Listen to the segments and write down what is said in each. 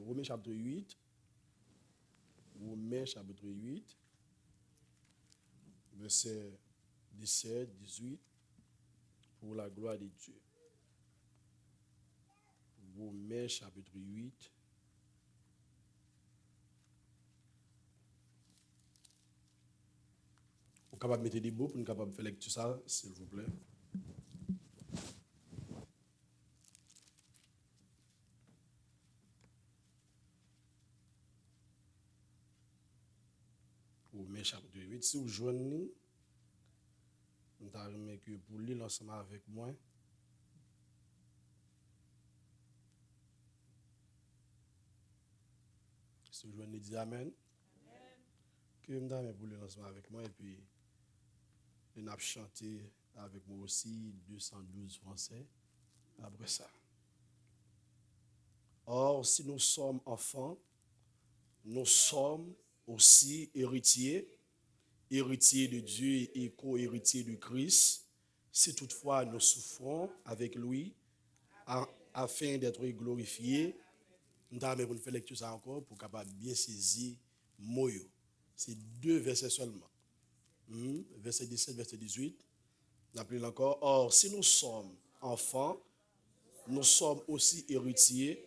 Romains chapitre 8. Romains chapitre 8. Verset 17, 18. Pour la gloire de Dieu. Romains chapitre 8. Vous êtes capable de mettre des mots pour nous capable de faire lecture ça, s'il vous plaît. Romains chapitre 8. Si vous joignez, nous avons que pour lire ensemble avec moi. Si vous joignez, dites Amen. Que nous avons pour lire ensemble avec moi et puis nous avons chanté avec moi aussi 212 français après ça. Or, si nous sommes enfants, nous sommes aussi héritiers de Dieu et co-héritiers de Christ, si toutefois nous souffrons avec lui, afin d'être glorifiés. Nous allons faire lecture ça encore pour capable bien saisir moyo. C'est 2 versets seulement. Verset 17, verset 18. Nous appelons encore. Or, si nous sommes enfants, nous sommes aussi héritiers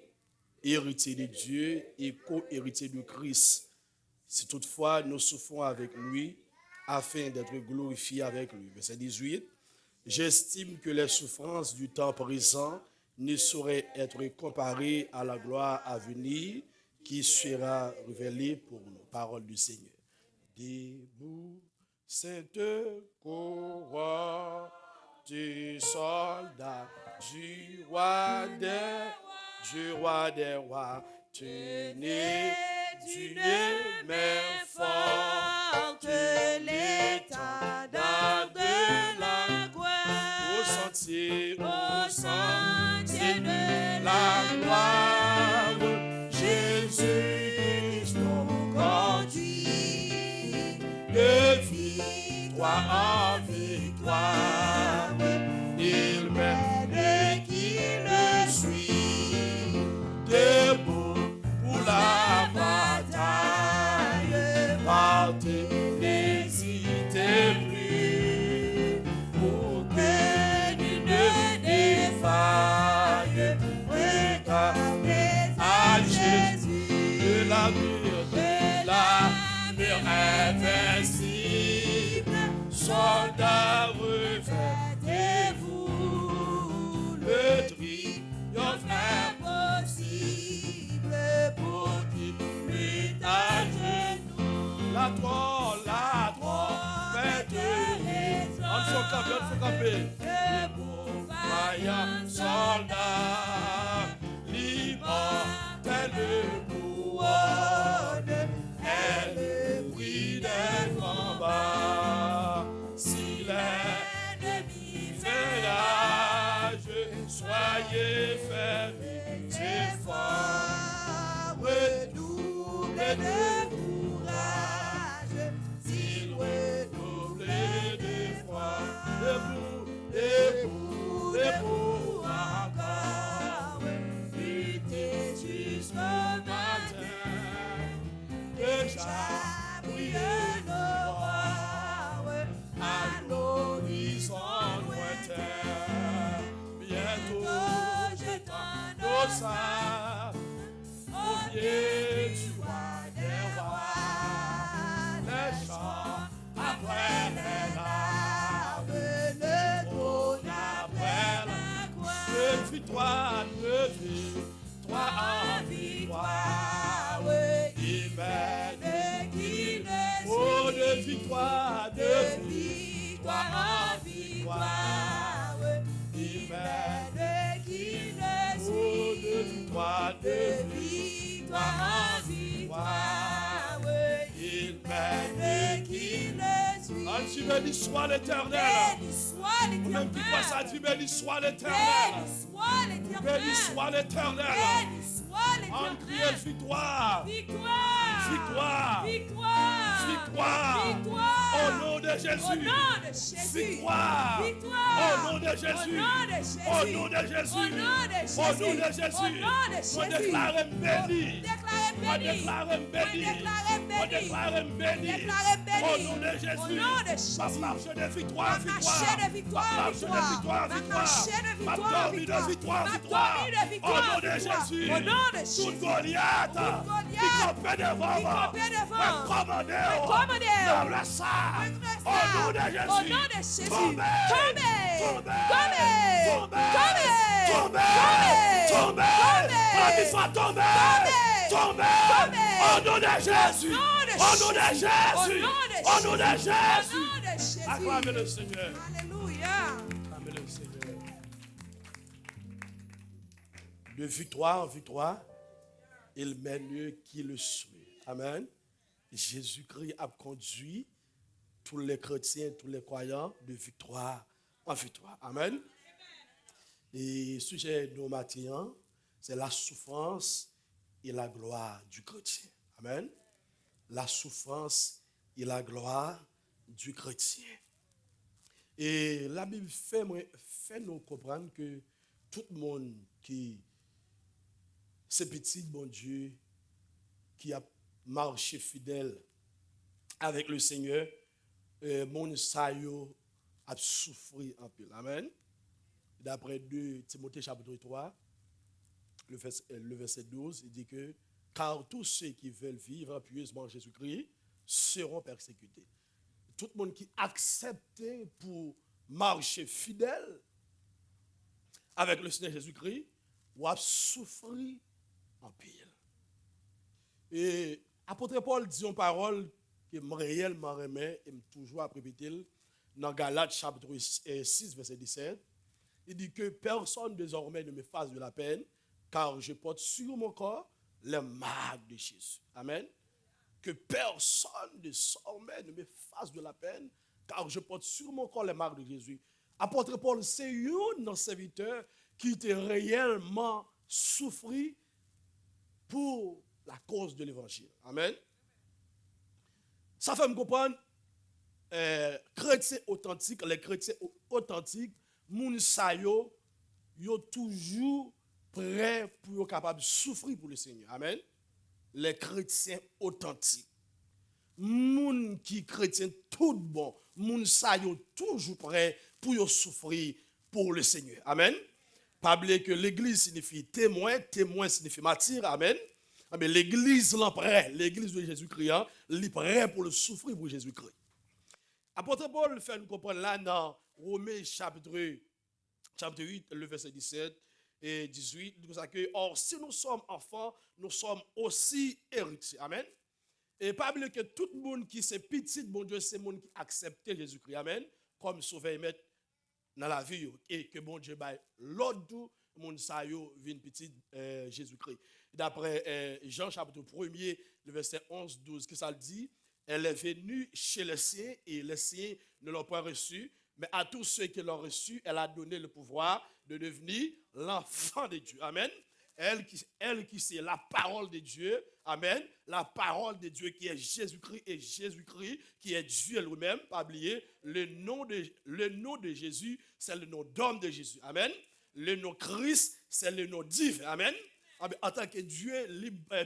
de Dieu et co-héritiers de Christ. Si toutefois nous souffrons avec lui, afin d'être glorifiés avec lui. Verset 18. J'estime que les souffrances du temps présent ne sauraient être comparées à la gloire à venir qui sera révélée pour nous. Parole du Seigneur. Debout, sainte couronne du soldat, du roi des rois, tenez d'une main forte l'étendard de la gloire, au sentier de la gloire, Jésus-Christ nous conduit de victoire en victoire, il mène qui le suit, debout pour la bataille, partez, n'hésitez plus, pour que nul ne défaille, regardez à Jésus de la mur invincible, soldats revêtez-vous, le triomphe impossible pour qui lutte à genoux. La trompette résonne. On faut camper. Debout, vaillant soldat, l'immortel couronne, est le prix des combats. Si l'ennemi fait rage, soyez fermes, c'est fort, redoublez de courage, s'il redouble de foi, debout encore, luttez jusqu'au matin, déjà brille l'aurore à l'horizon lointain, bientôt j'étends ça au pied du roi des rois, les chants après les larmes, le trône après la croix, de victoire en victoire, il mène qui le suit, oh, de victoire en victoire, il mène qui le suit, de victoire en victoire, il mène qui le suit. Ainsi béni soit l'Éternel. Ou même qui voit ça, dit béni soit l'Éternel. Béni soit l'Éternel. En criant victoire. Au nom de de Jésus. Au nom de Jésus. Victoire. Victoire. Au nom de Jésus. Au nom de Jésus. Au nom de Jésus. Au nom de Jésus. Au nom de Jésus. Au nom de On Jésus. déclare béni. Déclarez On béni. déclare On béni. déclare On béni. déclare béni. Déclarez béni. Au nom de Au Jésus. nom de Jésus. Ma marche de victoire, Ma marche de victoire, Ma marche de victoire, Ma marche de Ma victoire, dormie de victoire, Ma victoire. dormie de victoire, Au nom de victoire. Jésus. Au nom de Jésus. Toute Goliath. Qui campait devant Qui moi. campait devant. Commandez. Commandez. Dans le sang. Au nom de Jésus. Au nom de Jésus. Tombez. Tombez. Tombez. Tombez. Tombez. Tombez. Tombez. Tombez. Tombez. Tombez. Tombez. Tombez. Au nom de Jésus. Au nom de Jésus. Au nom de Au nom Jésus. de Jésus. Acclamez le Seigneur. Alléluia. Acclamez le Seigneur. De victoire en victoire, il mène mieux qui le suit. Amen. Jésus-Christ a conduit tous les chrétiens, tous les croyants de victoire en victoire. Amen. Et le sujet de nos matins, c'est la souffrance et la gloire du chrétien. Amen. La souffrance et la gloire du chrétien. Et la Bible fait nous comprendre que tout le monde qui, c'est petit, bon Dieu, qui a marché fidèle avec le Seigneur, mon sayo a souffert un peu. Amen. D'après 2 Timothée chapitre 3, le verset 12, il dit que car tous ceux qui veulent vivre pieusement en Jésus-Christ seront persécutés. Tout le monde qui accepte pour marcher fidèle avec le Seigneur Jésus-Christ va souffrir en pile. Et apôtre Paul dit une parole que je réellement remets et toujours répéter dans Galates chapitre 6 verset 17. Il dit que personne désormais ne me fasse de la peine car je porte sur mon corps les marques de Jésus. Amen. Que personne désormais ne me fasse de la peine, car je porte sur mon corps les marques de Jésus. Apôtre Paul, c'est un serviteur qui était réellement souffri pour la cause de l'évangile. Amen. Ça fait me comprendre, chrétiens authentiques, les chrétiens authentiques, moun sa yo toujours prêts pour être capables de souffrir pour le Seigneur. Amen. Les chrétiens authentiques. Moun qui chrétien tout bon, moun sa yo toujours prêt pour souffrir pour le Seigneur. Amen. Pas oublier que l'église signifie témoin, témoin signifie martyr. Amen. Mais l'église l'en prêt, l'église de Jésus-Christ, l'est prêt pour le souffrir pour Jésus-Christ. Apôtre Paul fait nous comprendre là dans Romains chapitre 8, le verset 17 et 18, il dit que or si nous sommes enfants, nous sommes aussi héritiers. Amen. Et pas oublier que tout le monde qui c'est petit, bon Dieu, c'est le monde qui accepte Jésus-Christ. Amen. Comme sauveur et maître dans la vie et que bon Dieu bail l'autre tout monde ça yo vient petit Jésus-Christ. D'après Jean chapitre 1er, le verset 11-12, que ça le dit, elle est venue chez les siens et les siens ne l'ont pas reçue, mais à tous ceux qui l'ont reçue, elle a donné le pouvoir de devenir l'enfant de Dieu. Amen. Elle qui c'est la parole de Dieu. Amen. La parole de Dieu qui est Jésus-Christ et Jésus-Christ qui est Dieu lui-même. Pas oublier, le nom de Jésus, c'est le nom d'homme de Jésus. Amen. Le nom Christ, c'est le nom divin. Amen. En tant que Dieu,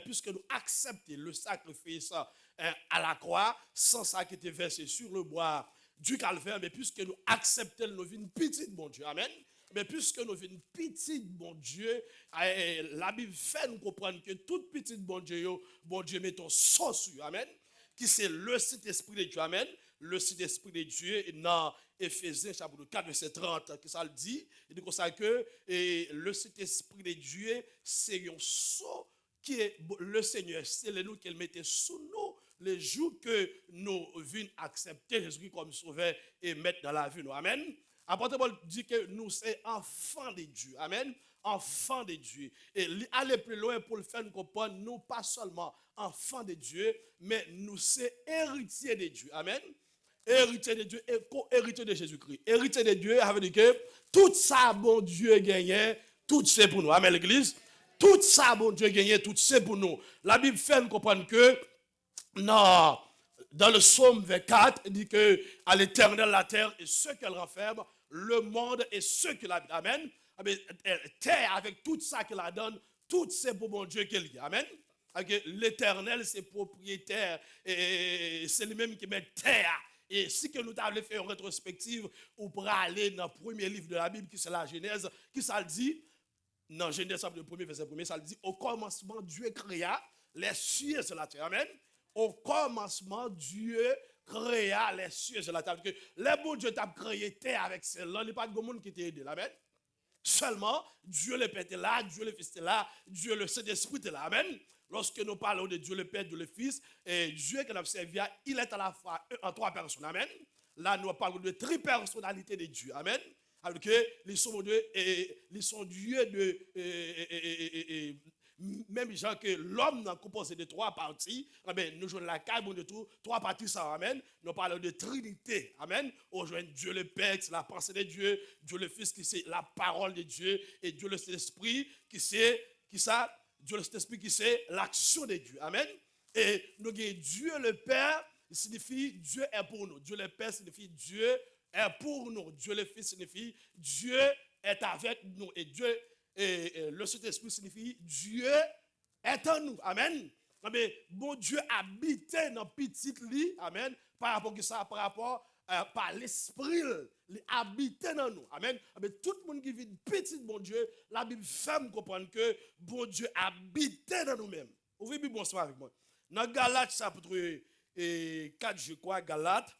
puisque nous acceptons le sacrifice à la croix, sans ça qui était versé sur le bois du calvaire, mais puisque nous acceptons nos vies petites, bon Dieu. Amen. Mais puisque nous venons petite, bon Dieu, la Bible fait nous comprendre que toute petite, bon Dieu, met ton sang sur, amen, qui c'est le Saint-Esprit de Dieu, amen, le Saint-Esprit de Dieu, dans Éphésiens chapitre 4, verset 30, que ça le dit, il dit comme ça que le Saint-Esprit de Dieu, c'est un sang qui est le Seigneur, c'est le nous qu'il mettait sous nous, les jours que nous venons accepter Jésus comme sauveur et mettre dans la vie, nous, amen. Apôtre Paul dit que nous sommes enfants de Dieu. Amen. Enfants de Dieu. Et aller plus loin pour le faire nous comprendre, nous pas seulement enfants de Dieu, mais nous sommes héritiers de Dieu. Amen. Héritiers de Dieu et co-héritiers de Jésus-Christ. Héritiers de Dieu, ça veut dire que tout ça, bon Dieu gagné, tout c'est pour nous. Amen, l'église. Tout ça, bon Dieu gagné, tout c'est pour nous. La Bible fait nous comprendre que, non, Dans le psaume 24, il dit que à l'Éternel la terre et ce qu'elle renferme, le monde et ceux qui l'habitent. Amen. Terre avec tout ça qu'il la donne, tout c'est pour mon Dieu qu'il y a. Amen. L'Éternel, c'est propriétaire et c'est lui-même qui met terre. Et si que nous avons fait une rétrospective, on pourra aller dans le premier livre de la Bible, qui c'est la Genèse, qui ça le dit, dans Genèse, le premier verset premier, ça le dit, au commencement, Dieu créa les cieux sur la terre. Amen. Au commencement, Dieu créa les cieux sur la terre. Parce que les bons Dieu t'a créé terre avec celle-là, il n'y a pas de monde qui t'a aidé. Amen. Seulement, Dieu le Père était là, Dieu le Fils était là, Dieu le Saint-Esprit était là. Amen. Lorsque nous parlons de Dieu le Père, Dieu le Fils, et Dieu que nous avons servi, il est à la fois en trois personnes. Amen. Là, nous parlons de tripersonnalité de Dieu. Amen. Avec que ils sont Dieu de même gens que l'homme est composé de trois parties. Amen. Nous jouons la carte de tout, trois parties ça. Amen. Nous parlons de Trinité. Amen. On joue Dieu le Père, c'est la pensée de Dieu, Dieu le Fils qui c'est la parole de Dieu et Dieu le Saint-Esprit qui c'est Dieu le Saint-Esprit qui c'est l'action de Dieu. Amen. Et nous avons Dieu le Père, il signifie Dieu est pour nous. Dieu le Père signifie Dieu est pour nous. Dieu le Fils signifie Dieu est avec nous. Et Dieu et le Saint-Esprit signifie Dieu est en nous. Amen. Mais bon Dieu habitait dans petit lit. Amen. Par rapport à ça, par rapport par l'esprit, il habitait dans nous. Amen. Mais tout le monde qui vit petit bon Dieu, la Bible fait me comprendre que bon Dieu habitait dans nous-mêmes. Ouvrez Bible bonsoir avec moi. Dans Galates chapitre 4, je crois, Galates,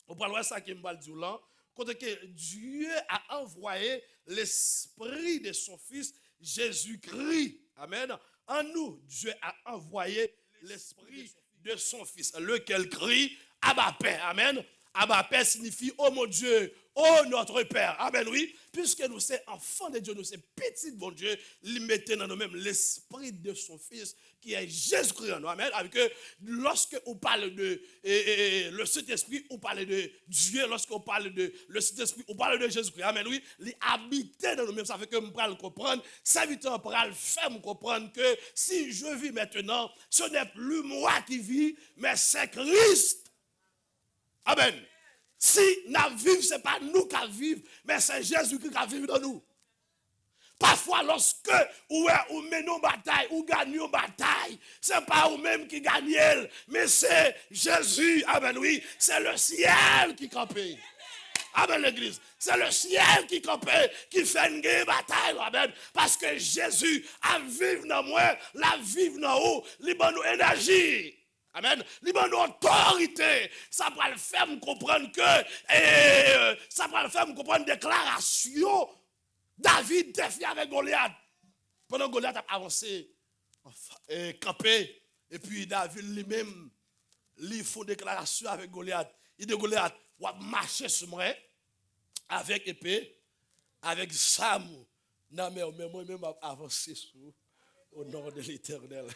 on parle de ça qui me dit là, quand que Dieu a envoyé l'esprit de son fils Jésus-Christ. Amen. En nous, Dieu a envoyé l'esprit de son fils, lequel crie Abba Père. Amen. Abba Père signifie oh mon Dieu, oh notre Père. Amen, oui. Puisque nous sommes enfants de Dieu, nous sommes petits de bon Dieu, il mettait dans nous-mêmes l'esprit de son fils qui est Jésus-Christ en nous. Amen. Avec que lorsque on parle de le Saint-Esprit, on parle de Dieu. Lorsqu'on parle de le Saint-Esprit, on parle de Jésus-Christ. Amen, oui. Il habitait dans nous-mêmes. Ça fait que nous pourrons le comprendre. Serviteur pourra le faire me comprendre que si je vis maintenant, ce n'est plus moi qui vis, mais c'est Christ. Amen. Si nous vivons, ce n'est pas nous qui vivons, mais c'est Jésus-Christ qui vit dans nous. Parfois, lorsque ou menons une bataille, ou gagnons une bataille, ce n'est pas vous-même qui gagnez, mais c'est Jésus. Amen, oui. C'est le ciel qui campe. Amen, l'église. C'est le ciel qui campe, qui fait une bataille. Amen. Parce que Jésus a vécu dans moi, la vivre dans vous, il donne nous énergie. Amen. Il donne nous autorité. Ça va le faire me comprendre que, ça va le faire me comprendre déclaration. David défie avec Goliath. Pendant que Goliath a avancé, campé, et puis David lui-même, il fait une déclaration avec Goliath. Il dit Goliath, on va marcher sur moi avec épée, avec Sam. Non, mais moi-même, avancé au nom de l'Éternel.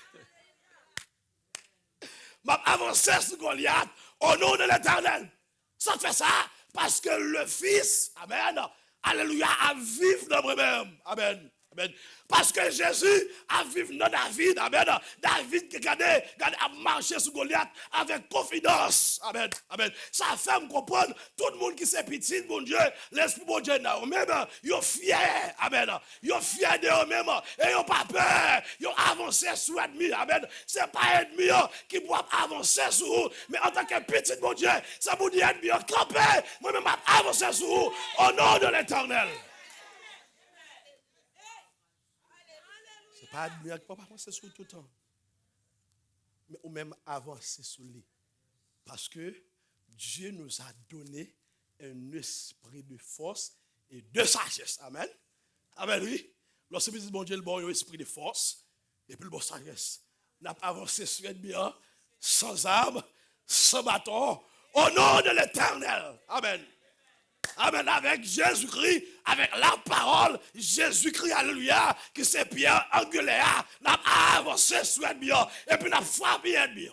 M'a avancé sur Goliath au nom de l'Éternel. Ça fait ça parce que le Fils, amen, alléluia, a vivre dans moi-même. Amen. Amen. Parce que Jésus a vécu dans David. Amen. David qui a marché sur Goliath avec confidence. Amen. Amen. Ça fait me comprendre. Tout le monde qui s'est petit, mon Dieu, l'esprit de Dieu, même, ils sont fiers. Amen. Ils sont fiers de eux-mêmes. Et ils n'ont pas peur. Ils ont avancé sur l'ennemi. Amen. Ce n'est pas l'ennemi qui peut avancer sur vous. Mais en tant que petit, mon Dieu, ça vous dit l'ennemi campé. Moi-même, avancer sur vous. Au nom de l'Éternel. Pas admirer que papa avancer sur tout le temps. Mais ou même avancer sur lui. Parce que Dieu nous a donné un esprit de force et de sagesse. Amen. Amen, oui. Lorsque nous disons, bon Dieu, le bon esprit de force et puis le bon sagesse. Nous avons avancé sur l'ennemi sans armes, sans bâton, au nom de l'Éternel. Amen. Amen, avec Jésus-Christ, avec la parole, Jésus-Christ, alléluia, qui c'est Pierre angulaire, n'a avancé sur l'ennemi, et puis n'a frappé l'ennemi.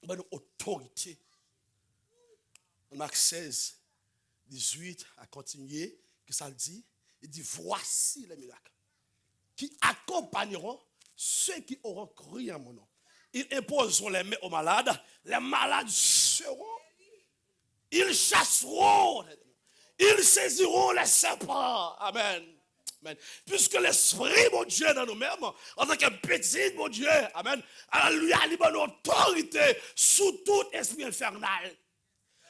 Bonne autorité. Marc 16, 18, à continuer, que ça le dit, il dit, voici les miracles qui accompagneront ceux qui auront cru en mon nom. ils imposeront les mains aux malades, les malades seront, ils chasseront, ils saisiront les serpents. Amen. Amen. Puisque l'Esprit, mon Dieu, dans nous-mêmes, en tant que petit, mon Dieu, Amen, alléluia, il a une autorité sous tout esprit infernal.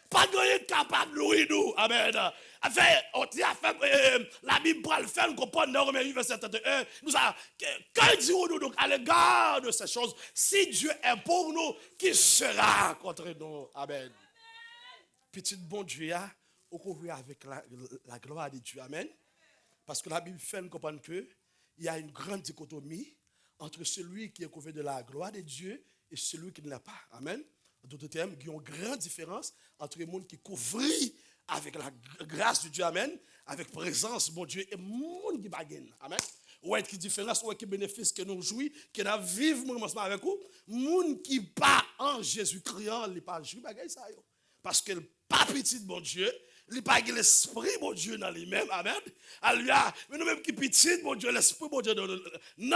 Pas de rien capable de nourrir nous. Amen. La Bible pour le faire, nous comprenons dans Romains 8, verset 31. Que dirons-nous donc à l'égard de ces choses? Si Dieu est pour nous, qui sera contre nous? Amen. Petit bon Dieu, on couvre avec la gloire de Dieu. Amen. Parce que la Bible fait nous comprendre qu'il y a une grande dichotomie entre celui qui est couvert de la gloire de Dieu et celui qui ne l'a pas. Amen. En d'autres termes, il y a une grande différence entre les gens qui couvrent avec la grâce de Dieu, amen, avec présence, mon Dieu, et les gens qui baguennent, amen. Ouais, qui différence, ouais, qui bénéfice que nous jouissons, que nous vivons ensemble avec vous, les gens qui pas en Jésus-Christ, ils ne pas jouer bagaille ça, parce que le pas petit de mon Dieu, il n'y a pas l'esprit, mon Dieu, dans lui-même. Amen. Alléluia. Mais nous-mêmes qui petit, mon Dieu, l'esprit, mon Dieu, dans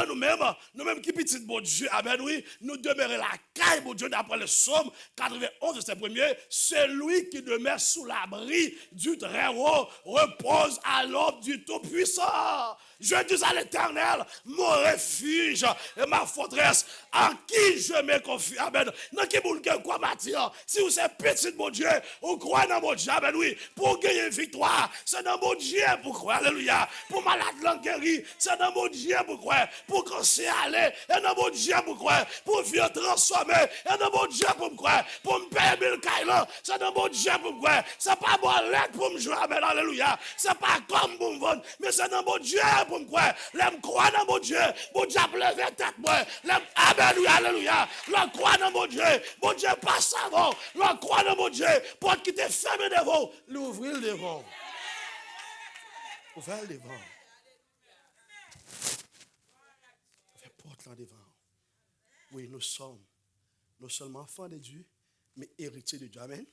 nous-mêmes qui petit, mon Dieu. Amen, oui. Nous demeurons la caille, mon Dieu, d'après le psaume 91, verset 1er. Celui qui demeure sous l'abri du Très-Haut repose à l'ombre du Tout-Puissant. Je dis à l'Éternel, mon refuge et ma forteresse, en qui je me confie. Amen. Dans qui vous quoi bâtir? Si vous êtes petit, mon Dieu, vous croyez dans mon Dieu. Amen, oui. Pour gagner une victoire, c'est dans mon Dieu pour croire. Alléluia. Pour malade l'en guérir, c'est dans mon Dieu pour croire. Pour cancer aller, c'est dans mon Dieu pour croire. Pour vieux transformer, c'est dans mon Dieu pour me croire. Pour me payer 1000 kailan, c'est dans mon Dieu pour me croire. C'est pas mon lettre pour me jouer. Amen, alléluia. C'est pas comme pour me vendre, mais c'est dans mon Dieu pour me croire. L'aime croire dans mon Dieu. Mon Dieu a levé tête moi. L'aime, amen, alléluia. L'aime croire dans mon Dieu. Mon Dieu passe avant. L'aime croire dans mon Dieu. Pour quitter fermé devant. L'ouvrir le devant. Ouvrir le devant. Faire porte là devant. Oui, nous sommes non seulement enfants de Dieu, mais héritiers de Dieu. Amen.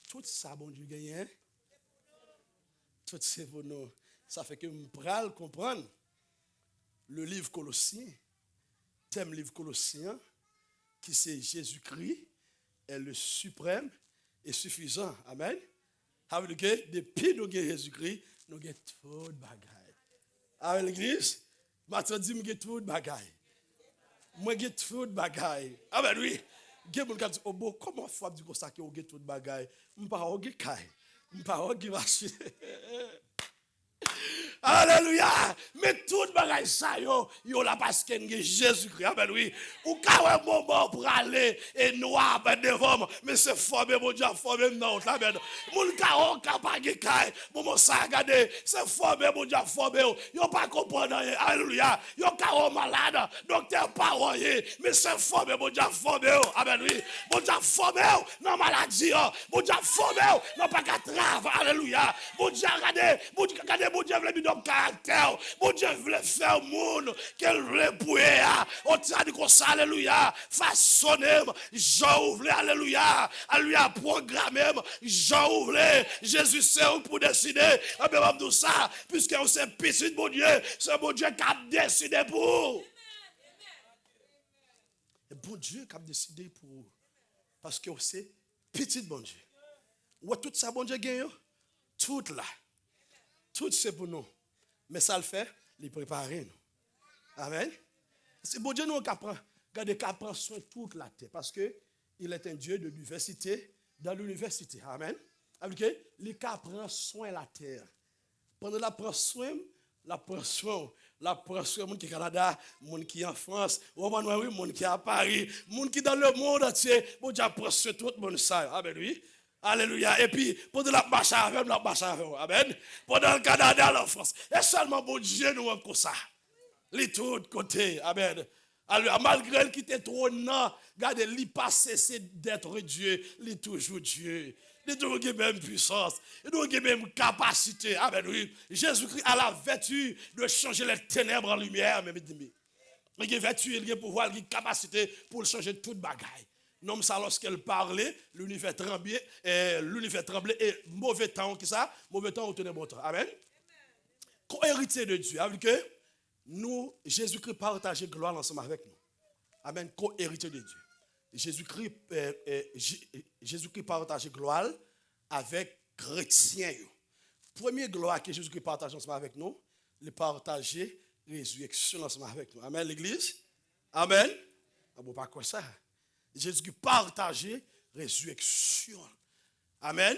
Tout ça, bon Dieu, gagne. Tout c'est pour nous. Ça fait que nous pourrons comprendre le livre Colossiens, thème livre Colossiens, qui c'est Jésus-Christ est le suprême et suffisant. Amen. Alléluia. Depuis nous avons Jésus-Christ, nous avons tout de bagaille. Avec l'église, maintenant dit, nous avons tout de bagaille. Moi, j'ai tout de bagaille. Amen, oui. Oh, bon, comment faut dire ça que vous avez tout de bagaille? Je ne sais pas, vous avez caille. Je ne sais pas, vous avez machine. Alléluia. Mais tout le bagage ça yo là parce que Jésus-Christ. Amen, oui. Ou quand un moment pour aller et noir ben devant mais c'est formé mon Dieu formé non amen. Mon caron capable caille moment ça regarder c'est formé mon Dieu formé yo pas comprendre rien. Alléluia. Yo caron malade docteur pas rien mais c'est formé mon Dieu formé. Amen, oui. Mon Dieu formé non maladie mon Dieu formé non pas qu'à travail. Alléluia. Mon Dieu regardez mon Dieu veut donc caractère. Mon Dieu voulait faire monde qu'elle voulait pouiller. On t'a dit comme ça, alléluia. Façonner, Jean ouvre, alléluia. Alléluia, programmer, Jean ouvre. Jésus sait où pour décider. Et bien, tout ça, puisque on sait petit, mon Dieu, c'est mon Dieu qui a décidé pour. Et bon Dieu qui a décidé pour. Parce que c'est petit, bon Dieu. Ou tout ça, bon Dieu, gagne. Tout là. Tout c'est pour nous. Mais ça le fait, il prépare nous. Amen. C'est bon Dieu nous qui prend soin de toute la terre. Parce qu'il est un Dieu de l'université dans l'université. Amen. Il prend soin de la terre. Pendant la prend soin, monde qui est au Canada, monde qui est en France, monde qui est à Paris, monde qui est dans le monde entier. Bon Dieu prend soin de tout le monde ça. Amen, oui. Alléluia. Et puis, pendant la marche avec, amen. Pendant le Canada, la France. Et seulement, bon Dieu, nous avons comme ça. Les tout de côté. Amen. Alors, malgré qu'il était trop non, regardez, il n'a pas cessé d'être Dieu. Il est toujours Dieu. Il a toujours la même puissance. Il a toujours la même capacité. Amen. Oui. Jésus-Christ a la vertu de changer les ténèbres en lumière. Il a vertu, il a pouvoir, il a capacité pour changer toute bagaille. Non, ça, lorsqu'elle parlait, l'univers tremblait, et mauvais temps, qui ça? Mauvais temps, on tenait bon temps. Amen. Co-héritier de Dieu, avec que nous, Jésus-Christ partage gloire ensemble avec nous. Amen, co-héritier de Dieu. Jésus-Christ partage gloire avec chrétiens. Première gloire que Jésus-Christ partage ensemble avec nous, le partager résurrection ensemble avec nous. Amen, l'église. Amen. Ah bon, pas quoi ça. Jésus-Christ partager résurrection. Amen.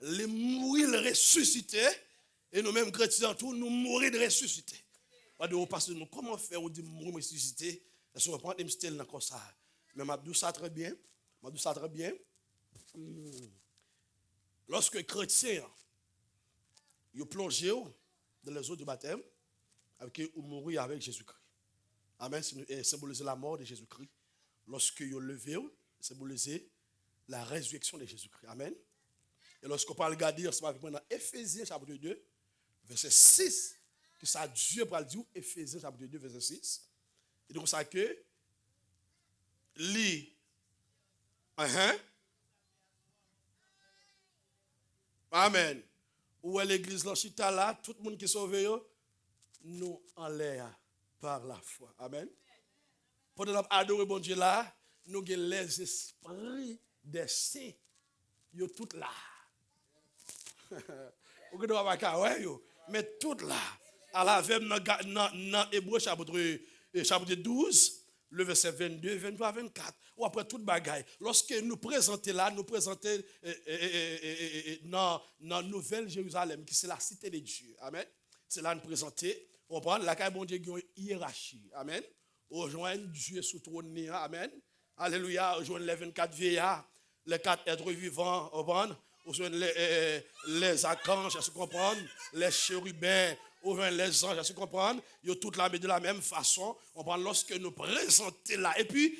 Les mourir, les ressusciter. Et nous-mêmes, chrétiens, tout, nous mourir de ressusciter. Parce que nous, comment faire ou de mourir, ressusciter? Est-ce qu'on prend des stèles comme ça? Mais je dis ça très bien. Lorsque les chrétiens ils plongent dans les eaux du baptême, avec mourir avec Jésus-Christ. Amen. Symboliser la mort de Jésus-Christ. Lorsque ils levé, symboliser la résurrection de Jésus-Christ. Amen. Et lorsqu'on parle regarder ensemble avec moi dans Éphésiens chapitre 2, verset 6, que ça Dieu parle dire Éphésiens chapitre 2, verset 6. Et donc ça que lit Amen. Où est l'église l'enchita là, tout le monde qui est sauvé, nous en l'air par la foi. Amen. Pendant qu'on adore bon Dieu là, nous avons les esprits des saints. Ils sont tous là. Vous ne pouvez pas mais toutes là. À la veille dans Hébreu chapitre 12, le verset 22, 23, 24. Ou après toute bagaille. Lorsque nous présentons là, nous présentons dans la Nouvelle Jérusalem, qui c'est la cité de Dieu. Amen. C'est là nous présentons. On prend la caille bon Dieu qui a une hiérarchie. Amen. Rejoindre Dieu sous trône. Amen. Alléluia. Rejoindre les 24 vieillards, les 4 êtres vivants. On prend. Les archanges, à se comprendre, les chérubins, les anges, à se comprendre, ils ont toutes la de la même façon. On prend lorsque nous présentons là. Et puis,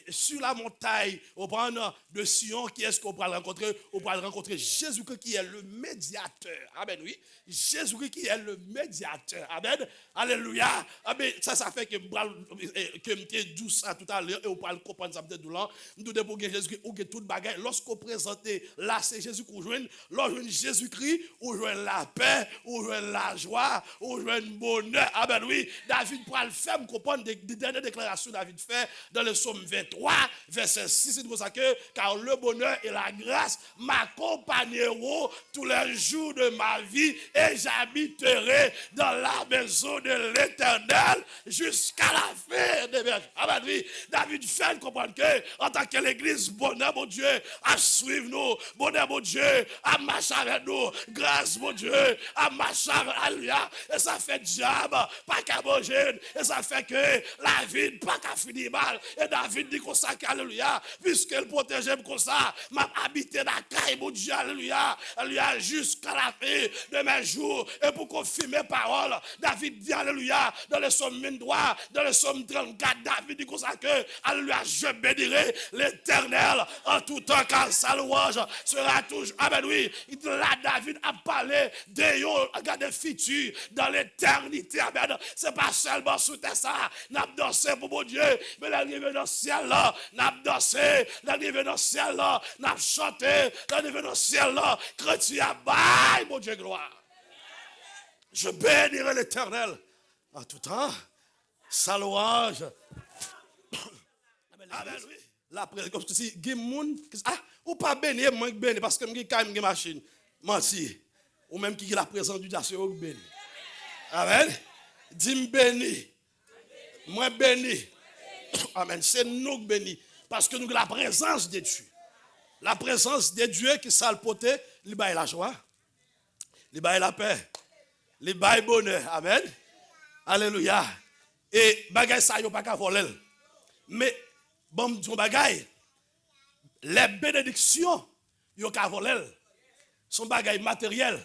sur la montagne, on prend de Sion, qui est-ce qu'on va rencontrer? On va rencontrer Jésus-Christ qui est le médiateur. Amen, oui. Jésus-Christ qui est le médiateur. Amen. Alléluia. Amen. Ça fait que je dis ça tout à l'heure et on parle comprendre ça peut-être de là. Nous devons pour Jésus-Christ ou que toute bagaille. Lorsqu'on présente là, c'est Jésus qu'on joue. Lorsqu'on Jésus-Christ, on joue la paix, on joue la joie, on joue le bonheur. Amen, oui. David pourra le faire, me comprendre des dernières déclarations que David fait dans le psaume 23, verset 6. C'est pour ça que, car le bonheur et la grâce m'accompagneront tous les jours de ma vie et j'habiterai dans la maison de l'Éternel jusqu'à la fin des jours. Amen, oui. David fait comprendre que, en tant que l'église, bonheur, mon Dieu, à suivre nous, bonheur, mon Dieu, à marcher avec nous, grâce, mon Dieu, à marcher avec alléluia. Et ça fait diable, pas qu'à manger, et ça fait que la vie, pas qu'à finir mal. Et David dit comme ça, alléluia, puisqu'elle protégeait comme ça, m'a habité dans la caille, mon Dieu, alléluia, alléluia, jusqu'à la fin de mes jours. Et pour confirmer mes paroles, David dit, alléluia, dans le psaume 23, dans le psaume 34, David dit comme ça que, alléluia, je bénirai l'Éternel en tout temps, car sa louange sera toujours. Amen, oui. Là, David a parlé de futur dans l'éternité. Amen. C'est pas seulement sous terre ça. N'a dansé pour mon Dieu, mais l'arrivée dans le ciel là, n'a dansé, l'arrivée dans le ciel là, n'a chanté, l'arrivée dans le ciel là, chrétien, bye, mon Dieu, gloire. Je bénirai l'Éternel en tout temps. Sa louange. Amen, oui. La prière, comme si, ou pas bénir, moi bénir, parce que je suis quand même une machine. Menti. Ou même qui est la présence du Dieu, c'est béni. Amen. Dis-moi béni. Moi béni. Amen. C'est nous bénis. Parce que nous avons la présence de Dieu. La présence de Dieu qui s'est porté, il baille la joie, il baille la paix, il baille le bonheur. Amen. Alléluia. Et bagay ça, il n'y a pas qu'à voler. Mais, bon, disons bagay, les bénédictions, il n'y a qu'à voler. Sont bagay matériels.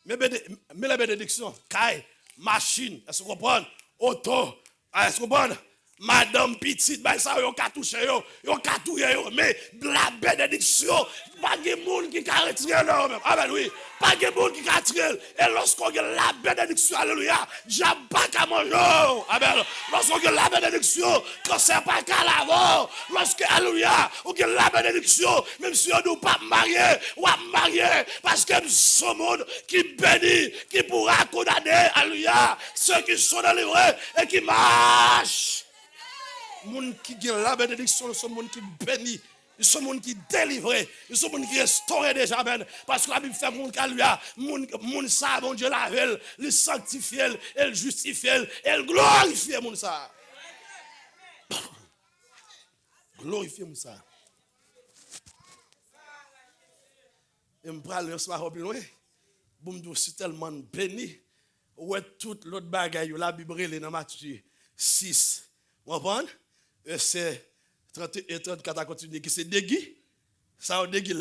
Mais les bénédictions, caille, machine, est-ce que vous comprenez? Auto, est-ce que vous comprenez? Madame petite, bah ça yo ka touché yo ka touye yo, mais la bénédiction, pas de monde qui ka retirer là même. Amen oui, pas de monde qui ka retirer. Et lorsqu'on a la bénédiction, alléluia, diable pas qu'à manger. Amen. Lorsqu'on a la bénédiction, quand c'est pas qu'à l'avant, lorsque alléluia, on a la bénédiction, même si on ne pas marié ou à marier, parce que ce monde qui bénit, qui pourra condamner, alléluia, ceux qui sont délivrés et qui marchent. Moun qui gagne la bénédiction, ce monde qui bénit, ce monde qui délivré, ce monde qui restauré déjà, amen. Parce que la Bible fait moun qu'alléluia, moun ça, mon Dieu la veille, le sanctifie, et le justifie, et le glorifie moun ça. Glorifie moun ça. Et me parle ce matin plus loin. Boum dou si tellement béni. Ouais tout l'autre bagaille la Bible est dans Matthieu 6. Vous comprenez? C'est 30 et 34 à continuer qui c'est dégui. Ça on dégui,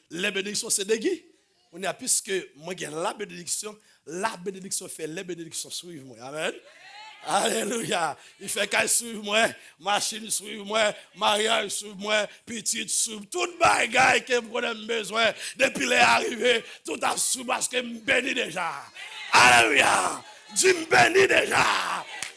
les bénédictions c'est dégui. On a puisque moi j'ai la bénédiction fait les bénédictions suivent moi. Amen. Alléluia. Il fait qu'elle suive moi, machine suive moi, mariage suive moi, petite suive, tout bagaille que vous avez besoin depuis les arrivées, tout a suivi parce que me bénis déjà. Alléluia. Dieu me bénis déjà.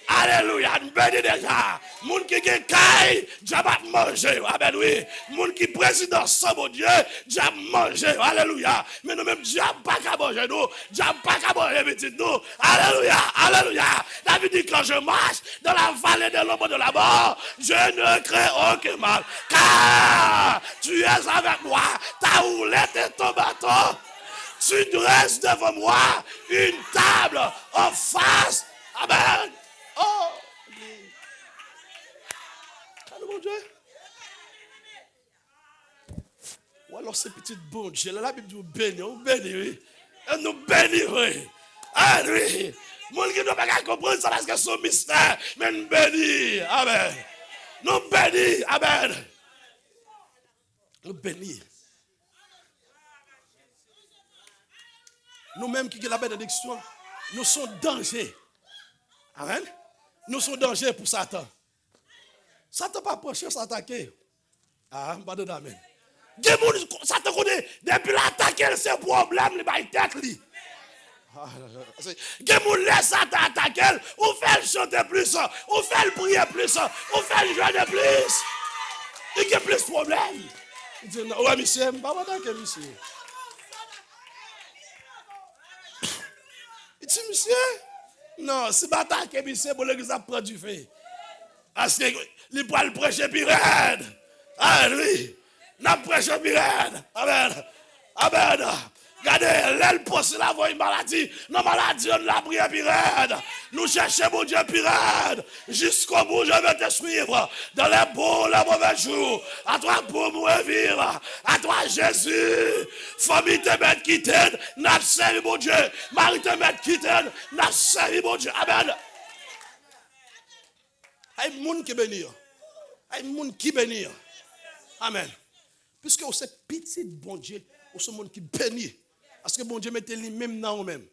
Alléluia, nous bénis déjà. Moun qui est caille, Dieu va manger. Amen, oui. Moun qui président sans mon Dieu, Dieu va manger. Alléluia. Mais nous-mêmes, Dieu n'a pas qu'à manger nous. Dieu n'a pas qu'à manger petit nous. Alléluia, alléluia. David dit quand je marche dans la vallée de l'ombre de la mort, je ne crains aucun mal. Car tu es avec moi. Ta roulette et ton bâton. Tu dresses devant moi une table en face. Amen. Oh, mon Dieu. Ou alors c'est petit bon Dieu. La Bible dit on bénit, oui. Et nous bénit, oui. Ah oui. Mon qui ne peut pas comprendre ça parce que c'est un mystère. Mais nous bénit. Amen. Nous bénit. Amen. Nous bénit. Nous-mêmes qui avons la bénédiction, nous sommes danger. Amen. Nous sommes danger pour Satan. Satan pas proche s'attaquer. Ah, pas de amen. Satan connaît depuis l'attaquer c'est problème il va tête li. Gens laisse Satan attaquer, ou fait le chanter plus, ou fait le prier plus, ou fait le jeûner plus. Il y a plus de problèmes. Il dit non, ouais monsieur, pas attaquer monsieur. Il dit monsieur, non, si pas attaquer monsieur pour l'église prend du feu. Parce que il peut le prêcher pirate. Ah oui. N'a prêché pirate. Amen. Amen. Regardez, l'aile poste la voie une maladie. Non maladie on la prière pirate. Nous cherchons mon Dieu pirate. Jusqu'au bout je vais te suivre. Dans les bons, les mauvais jours. À toi pour mourir vivre. À toi Jésus. Famille te mettre qui t'aide. N'a servi mon Dieu. Mari te mettre qui t'aide. N'a servi mon Dieu. Amen. Il y a des gens qui bénissent. Il y a des gens qui bénissent. Amen. Puisque vous êtes petit bon Dieu, vous êtes des gens qui bénissent. Parce que bon Dieu mettait lui-même dans vous-même.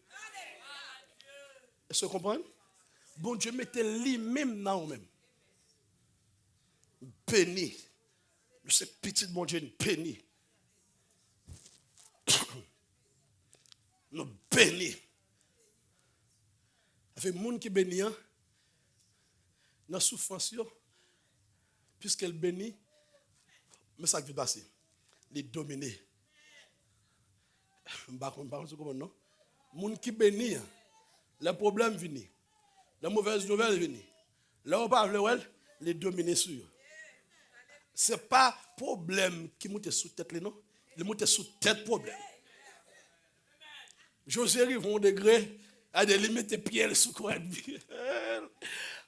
Est-ce que vous comprenez? Bon Dieu mettait lui-même dans vous-même. Béni. Vous êtes petit bon Dieu, béni. Nous bénis. Il y a des gens qui bénissent. Dans la souffrance, puisqu'elle bénit, mais ça qui va passer, les dominer. Je ne sais pas comment non. Les gens qui bénissent, les problèmes viennent, les mauvaises nouvelles viennent. Là, on parle les dominer sur. Ce n'est pas le problème qui monte sous tête, non? Il monte sous tête problème. José arrive au degré à des limites pieds sous quoi.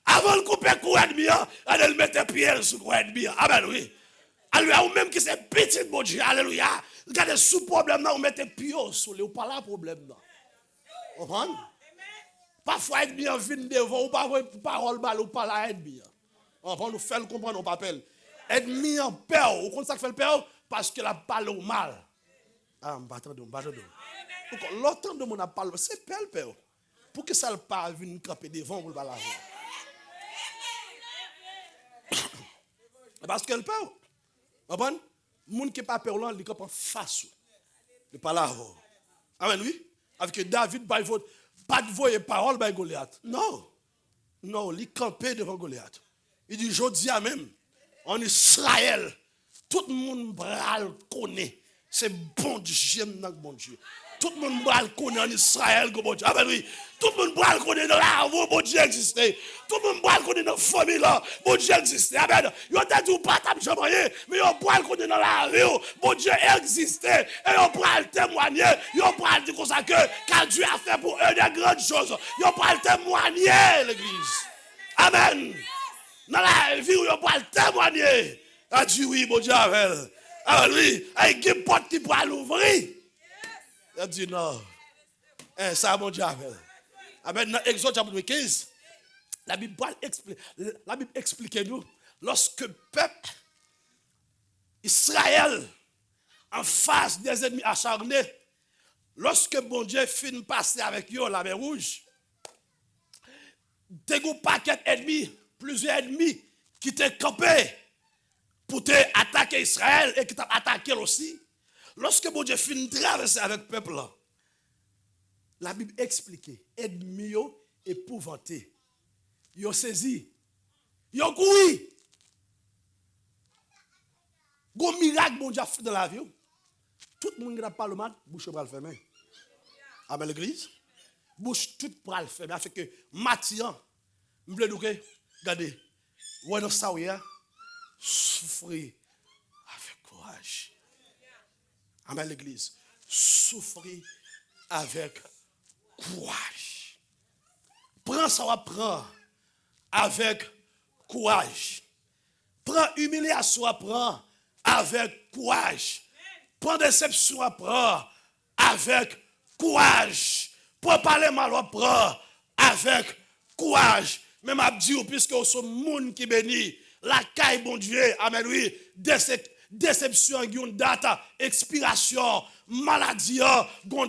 Avant de couper le courant de bien, elle mettait pierre sur le courant de bien. Amen, oui. Alléluia, ou même qui c'est petit, mon Dieu, alléluia. Regardez, sous problème, on mettez pied sur le, ou pas là, problème. Vous comprenez? Parfois, être bien vient devant, ou pas parole mal, ou pas là, être bien. On va nous faire comprendre, on appelle. Être mis en peur, ou comment ça fait le peur? Parce que la parle au mal. Ah, je ne vais pas attendre. L'autre de mon parle, c'est pas le peur. Pour que ça ne pas venir camper devant, vous ne pas la voir. Parce qu'elle peur. Vous comprenez? Les gens qui ne sont pas peur, ils sont en face. Ils ne pas là. Amen, oui. Avec que David, pas de voix et parole, par Goliath. Non. Non, il campait devant Goliath. Il dit, je dis à même, en Israël, tout le monde bral connaît. C'est bon Dieu, bon Dieu. Tout le monde bral connaît en Israël, bon Dieu. Amen, oui. Tout le monde bral connaît dans la rue, bon Dieu existait. Tout le monde bral connaît dans la famille, là, bon Dieu existait. Amen. Ils ont dit, pas de jamais, mais ils ont bral connaît dans la rue, bon Dieu existait. Et ils ont bral témoigner, ils ont bral dire comme ça que Dieu a fait pour eux des grandes choses. Ils ont bral témoigner, l'église. Amen. Dans la vie où ils ont bral témoigner. A dit oui, bon Dieu, avec. Alors lui, il y a une porte qui pourra l'ouvrir. Il a dit non. Ça, mon Dieu, avec. Amen. Dans Exode chapitre 15, la Bible explique nous, lorsque le peuple Israël, en face des ennemis acharnés, lorsque bon Dieu finit passer avec eux la mer rouge, des gros paquets d'ennemis, plusieurs ennemis qui étaient campés pour te attaquer Israël et qui t'a attaqué aussi. Lorsque bon Dieu finit traverser avec le peuple, la Bible explique, ennemis épouvantés. Ils ont saisi, ils ont couru. Gon miracle bon Dieu fait dans la vie. Tout le monde qui n'a pas le mal, bouche bras fermé. Amen l'église. Bouche tout bras fermé. Fait que Mathian, je veux dire, regardez, ouais dans ça souffrir avec courage. Amen l'église. Souffrir avec courage. Prends ça, prends avec courage. Prends humiliation, prends avec courage. Prends déception, prends avec courage. Prends parler mal, prends avec courage. Même Abdi, puisque vous êtes monde qui bénit, la caille, bon Dieu, amen, oui, déception, date, expiration, maladie,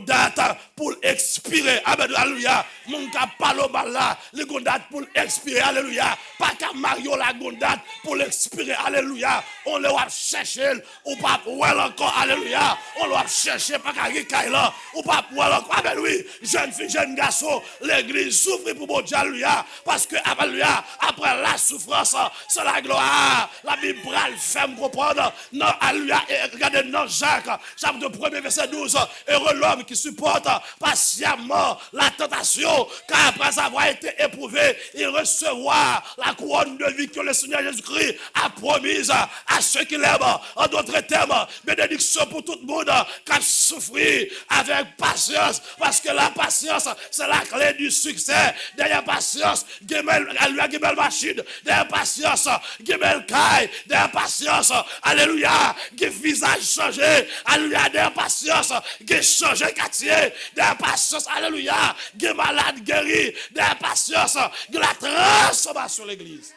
date pour expirer, amen, alléluia. Mon cas parle mal là, les date pour expirer, alléluia. Pas qu'à Mario la date pour expirer, alléluia. On le va chercher, ou pas well encore, alléluia. On le va chercher, pas qu'à Rikaï là, ou pas well encore, amen, oui. Jeune fille, jeune garçon, l'église souffre pour mon Dieu, alléluia. Parce que, alléluia, après la souffrance, c'est la gloire. La Bible fait me comprendre. Non, alléluia, regardez dans Jacques, chapitre 1er, verset 12. Heureux l'homme qui supporte patiemment la tentation, car après avoir été éprouvé, il recevra la couronne de vie que le Seigneur Jésus-Christ a promise à ceux qui l'aiment. En d'autres termes, bénédiction pour tout le monde qui a souffert avec patience, parce que la patience, c'est la clé du succès. Derrière patience, alléluia, Gimel machine, derrière patience, Gimel caille, derrière patience, alléluia, qui visage changé, alléluia, derrière patience, qui changé quartier, derrière patience, alléluia, qui malade guéri, derrière patience, de la transformation de l'église.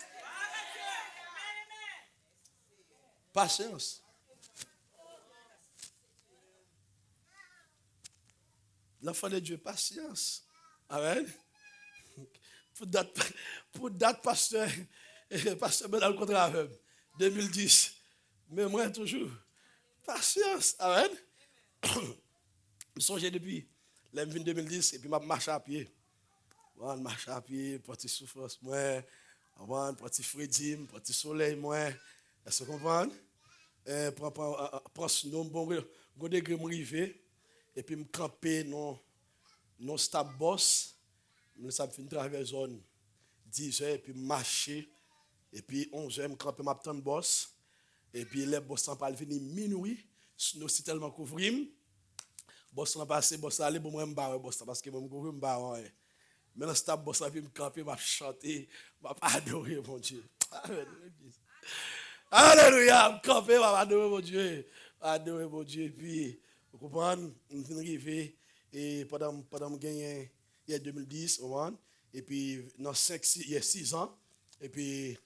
Patience. L'enfant de Dieu, patience. Amen. Pour date pasteur dans le contrat 2010. Mais moi toujours. Patience. Amen. Je songe depuis l'année 2010 et puis je marche à pied. Je marche à pied, petit souffrance, moi. Petit Freddy, petit soleil, moi. Est-ce que vous comprenez? Prends un bon degré m'arriver et puis me camper non stable boss. Ça me fait traverser zone 10 heures et puis marcher et puis 11 heures me camper ma tante boss et puis les boss sont pas venir minuit nous c'est tellement couvrir boss sont passé boss aller pour moi me barrer boss parce que moi me couvrir me barrer mais dans stable boss a me camper m'a chanter m'a adorer mon Dieu. Alléluia, me camper m'a adorer mon Dieu. Adorer mon Dieu puis vous comprenez on vient arriver et pendant me gagner il y a 2010, et puis dans 6 ans, et puis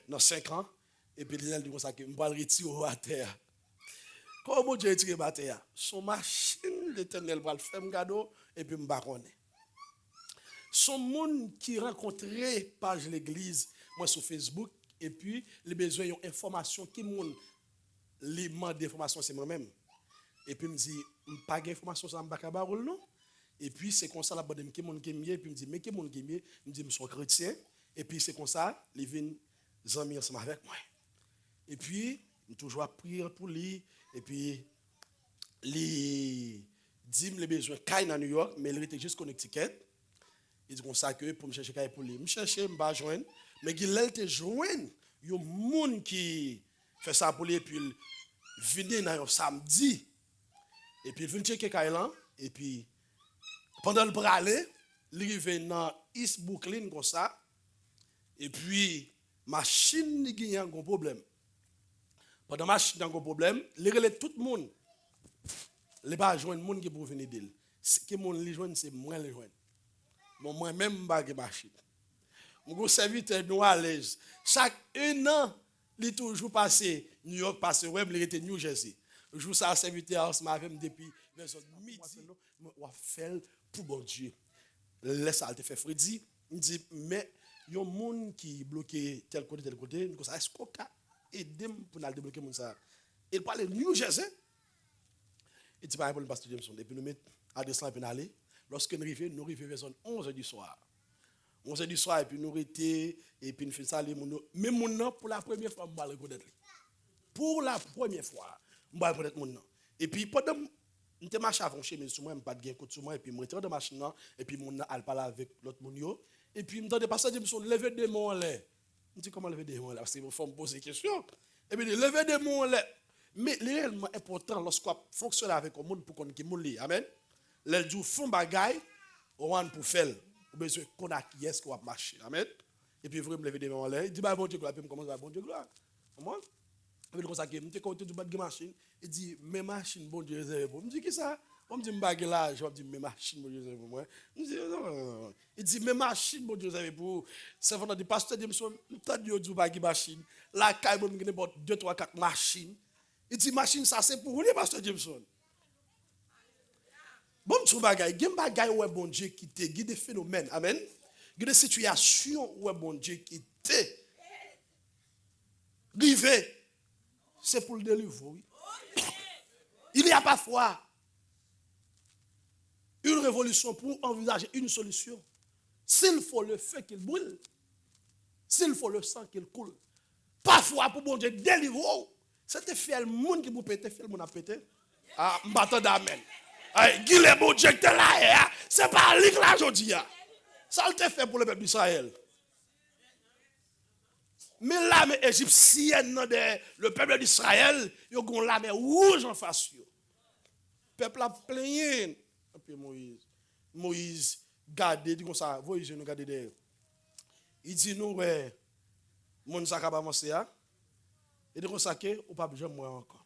dans 5 ans, et puis il dit comme ça que je vais le retirer à terre. Comment Dieu retire à terre? Son machine, l'Éternel va le faire un cadeau, et puis je ne vais pas connaître. Son monde qui rencontrait page l'église, moi sur Facebook, Et puis, les besoins d'informations, qui m'ont les demandes d'informations, c'est moi-même. Et puis, il me dit, je n'ai pas d'informations sur le non? Et puis, c'est comme ça, la bonne qui est mieux. Et puis, il me dit, mais qui est mieux? Il me dit, je suis chrétien. Et puis, c'est comme ça, il vient amis ensemble avec moi. Et puis, je toujours prier pour lui. Et puis, il dit les besoins qu'il à New York, mais il était juste Connecticut. Il dit comme ça que pour me chercher pour lui. Je cherche, je ne vais pas joindre. Mais il a joindre. Il y a des gens qui fait ça pour lui. Et puis, il vient dans un samedi. Et puis, il vient checker Kailan. Et puis, pendant le braler, il arrive dans East Brooklyn comme ça. Et puis, machine a un problème. Pendant la machine a un problème, il relève tout le monde. Il n'y a pas joindre monde qui pour venir d'elle. Ce que monde les joindre, c'est moi les joindre. Moi-même, je n'ai pas de machine. Mon serviteur nous à l'aise. Chaque un an, il est toujours passé New York, passé web, il était New Jersey. Je joue ça à serviteur ensemble avec depuis midi. On va faire pour bon Dieu. Laisse ça te faire Freddy. Il dit, mais il y a un monde qui est bloqué tel côté. Est-ce qu'on peut aider pour nous débloquer ça? Il parle de New Jersey. Il dit, pour le pasteur Jameson. Et puis nous mettons à descendre et puis aller. Lorsque nous arrivons vers 11h du soir. 11h du soir, et puis nous étions, et puis nous faisons ça. Mais mon nom, pour la première fois, je vais le reconnaître. Pour la première fois, je vais reconnaître mon nom. Et puis pendant je suis marché avant chez moi, je n'ai pas de gain sur moi, et puis je suis rentré dans la machine, et puis mon nom, elle parle avec l'autre monde. Et puis je me dis, pasteur Jameson, lever des mains en l'air. Je dis, comment lever des mains en l'air? Parce qu'il faut me poser des questions. Et puis, lever des mains en l'air. Mais réellement important lorsqu'on fonctionne avec un monde pour qu'on ait un monde. Amen. Les gens font bagaille, on va pour faire. On a besoin qu'on a qui est-ce qu'on va marcher. Amen. Et puis, vous me lever des mains en l'air. Il dit, bon Dieu gloire. Puis, je commence à bon Dieu gloire. Comment? Et puis, comme ça, je me dis, quand tu as une machine, il dit, mes machines, bon Dieu réservé pour. Je me dis, qu'est-ce que ça? On me dit, je là, je me dis, mes machines, bon Dieu réservé pour moi. Je me dis, non. Il dit, mes machines, bon Dieu réservé pour. C'est vraiment du pasteur Jameson, tant de Dieu, pas de machine. Là, quand il y a 2, 3, 4 machines. Il dit, machine, ça c'est pour vous, pasteur Jameson. Bon, tu bagay, il y a des bagages où bon Dieu qui te, il y a des phénomènes, amen. Il y a des situations où bon Dieu qui te. Rivé, c'est pour le délivrer. Oui. Il y a parfois une révolution pour envisager une solution. S'il faut le feu qu'il brûle, s'il faut le sang qu'il coule. Parfois, pour bon Dieu délivrer, c'était fait le monde qui vous péter, fait le monde à péter. Ah, m'attends d'amen. Guy le bon Dieu qui est là, c'est pas lui que là aujourd'hui. Ça le fait pour le peuple d'Israël. Mais l'armée égyptienne, le peuple d'Israël, ils ont l'armée rouge en face. Le peuple a plaigné. Et puis Moïse, garde, dit comme ça, voyez, nous garder derrière. Il dit, nous, ouais, mon sac a avancé, il dit comme ça, que, ou pas besoin de moi encore.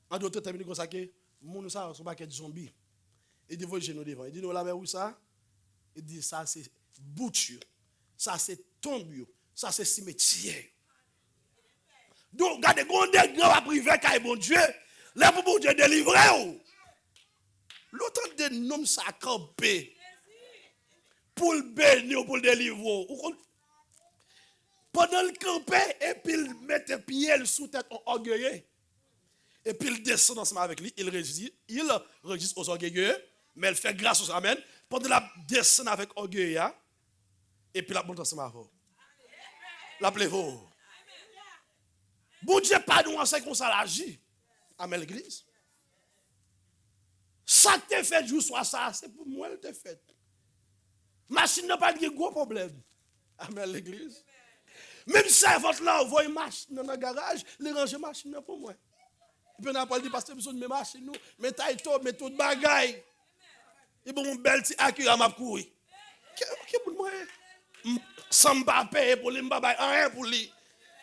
En d'autres termes, il dit comme ça, que, mon sac a pas de zombies. Il dit, voyez, nous devant. Il dit, nous, la mer où ça? Il dit, ça, c'est bouture. Ça, c'est tombe. Ça, c'est cimetière. Donc, regardez, quand on est grand à privé, quand bon Dieu, là, pour bon Dieu délivrer. L'autre de noms ça campé. Pour le bénir, pour le délivrer. Pendant le campé, et puis il met un pied sous tête orgueilleux. Et puis il descend ensemble avec lui, il résiste aux orgueilleux, mais il fait grâce aux amen. Pendant la descend avec orgueil, et puis la monte ensemble avec vous. La plez-vous. Bon Dieu, pas nous enseigne comme ça l'agit. Amen l'église. Ça que tu fait jour soit ça, c'est pour moi que tu fait. Machine n'a pas de gros problème. Amen l'église. Même si votre là, vous voyez une machine dans le garage, les ranger machine pour moi. Et puis on a pas dit pasteur besoin de mes machines nous, mais taille top, mais tout bagaille. Et bon un bel petit Acura m'a courir. Qui pour moi sans Mbappé pour les Mbappé rien pour lui.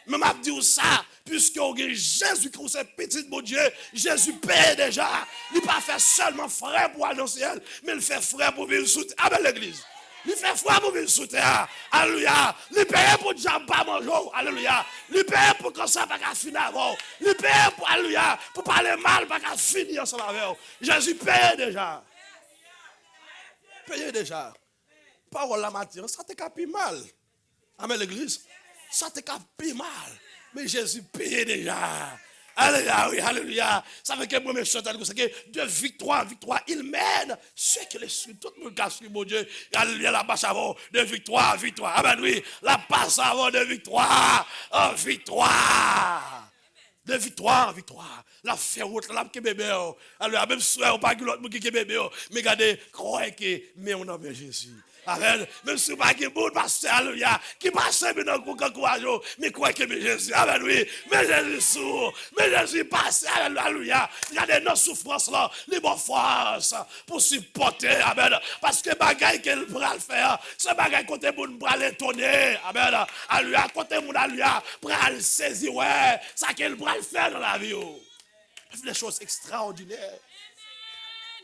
Mais m'a dit ça puisque Jésus Christ est petit bon Dieu, Jésus paye déjà. Il pas fait seulement frère pour aller dans le ciel, mais il fait frère pour venir sous avec l'église. Il fait frère pour venir sous terre. Alléluia. Il paye pour diable pas manger. Alléluia. Il paye pour que ça pas finir avant. Il paye pour alléluia, pour parler mal pas finir ensemble avec. Jésus paye déjà. Paye déjà. Parole la matière, ça te capi mal. Amen l'église. Ça te cap plus mal. Mais Jésus paye déjà. Alléluia, oui, alléluia. Ça veut que moi, je chante de victoire en victoire, il mène ceux qui les suivent. Tout le monde qui a suivi mon Dieu. Alléluia, la passe avant de victoire en victoire. Amen, oui, la passe avant de victoire en victoire. De victoire en victoire. La fait route, la qui bébé. Alléluia, même si on pas l'autre qui est bébé. Mais regardez, croyez que, mais on a bien Jésus. Amen. Même si vous n'avez pas de monde, pasteur, alléluia, qui passe dans le courage, mais quoi que Jésus, amen, oui, mais Jésus sourd, mais Jésus passe, alléluia, regardez nos souffrances là, les bonnes forces pour supporter, amen, parce que bagaille qu'elle pourra le faire, ce bagaille côté moun pourra l'étonner, amen, alléluia, côté moun, alléluia, pourra le saisir, ouais, ça qu'elle pourra le faire dans la vie, des choses extraordinaires.